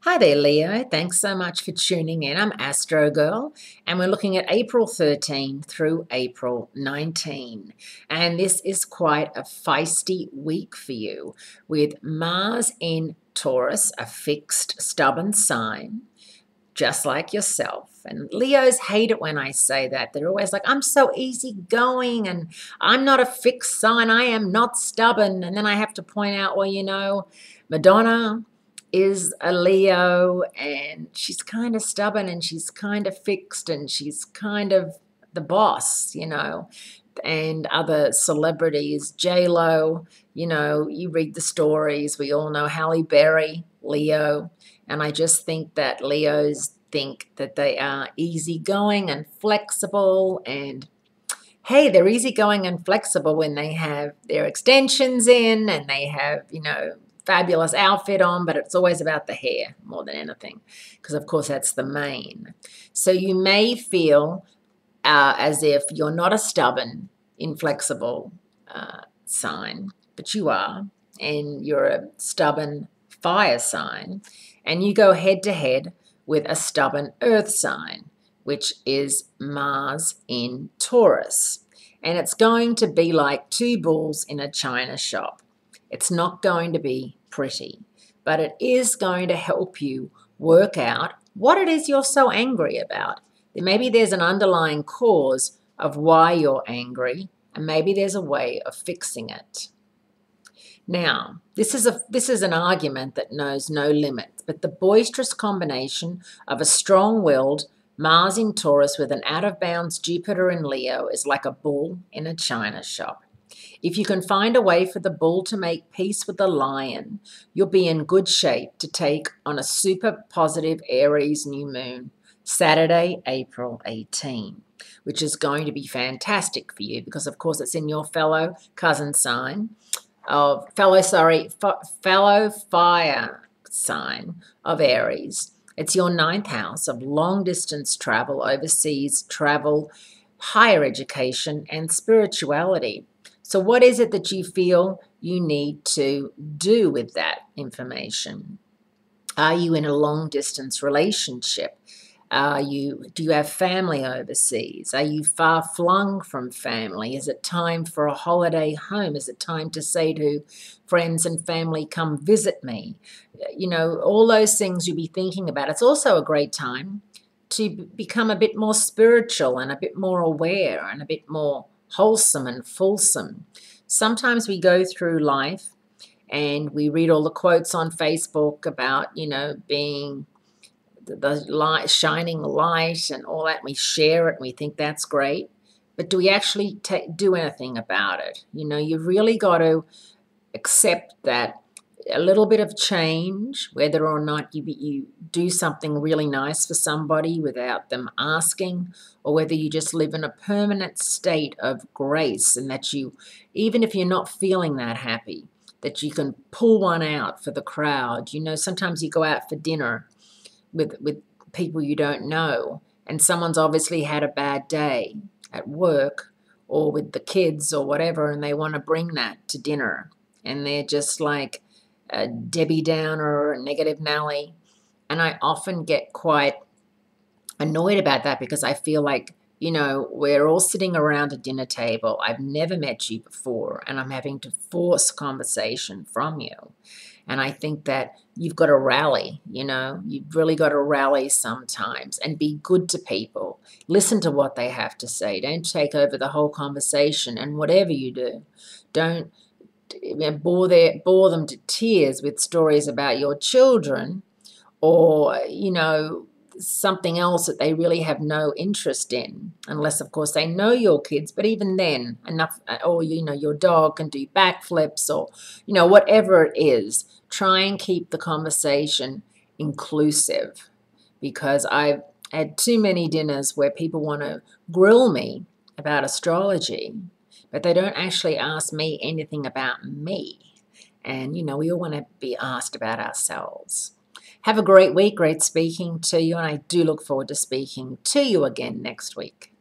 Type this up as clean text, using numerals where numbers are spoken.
Hi there, Leo. Thanks so much for tuning in. I'm Astrogirl, and we're looking at April 13 through April 19. And this is quite a feisty week for you, with Mars in Taurus, a fixed, stubborn sign, just like yourself. And Leos hate it when I say that. They're always like, I'm so easygoing, and I'm not a fixed sign. I am not stubborn. And then I have to point out, well, Madonna is a Leo, and she's kind of stubborn, and she's kind of fixed, and she's kind of the boss. And other celebrities, J-Lo, you read the stories. We all know Halle Berry, Leo. And I just think that Leos think that they are easygoing and flexible. And hey, they're easygoing and flexible when they have their extensions in and they have, fabulous outfit on, but it's always about the hair more than anything, because of course that's the main. So you may feel as if you're not a stubborn, inflexible sign, but you are, and you're a stubborn fire sign, and you go head to head with a stubborn earth sign, which is Mars in Taurus. And it's going to be like two bulls in a china shop. It's not going to be pretty, but it is going to help you work out what it is you're so angry about. Maybe there's an underlying cause of why you're angry, and maybe there's a way of fixing it. Now, this is an argument that knows no limits, but the boisterous combination of a strong-willed Mars in Taurus with an out-of-bounds Jupiter in Leo is like a bull in a china shop. If you can find a way for the bull to make peace with the lion, you'll be in good shape to take on a super positive Aries new moon, Saturday, April 18, which is going to be fantastic for you because, of course, it's in your fellow cousin sign, fellow fire sign of Aries. It's your ninth house of long-distance travel, overseas travel, higher education, and spirituality. So what is it that you feel you need to do with that information? Are you in a long-distance relationship? Do you have family overseas? Are you far flung from family? Is it time for a holiday home? Is it time to say to friends and family, come visit me? All those things you'll be thinking about. It's also a great time to become a bit more spiritual and a bit more aware and a bit more wholesome and fulsome. Sometimes we go through life and we read all the quotes on Facebook about, being the light, shining light and all that. And we share it and we think that's great. But do we actually do anything about it? You've really got to accept that a little bit of change, whether or not you do something really nice for somebody without them asking, or whether you just live in a permanent state of grace, and that you, even if you're not feeling that happy, that you can pull one out for the crowd. Sometimes you go out for dinner with people you don't know, and someone's obviously had a bad day at work or with the kids or whatever, and they want to bring that to dinner, and they're just like a Debbie Downer or a negative Nelly. And I often get quite annoyed about that because I feel like, we're all sitting around a dinner table. I've never met you before, and I'm having to force conversation from you. And I think that you've got to rally, you've really got to rally sometimes and be good to people. Listen to what they have to say. Don't take over the whole conversation. And whatever you do, don't bore them to tears with stories about your children or, something else that they really have no interest in, unless, of course, they know your kids. But even then, enough, or, your dog can do backflips or, whatever it is, try and keep the conversation inclusive, because I've had too many dinners where people want to grill me about astrology, but they don't actually ask me anything about me. And, we all want to be asked about ourselves. Have a great week. Great speaking to you, and I do look forward to speaking to you again next week.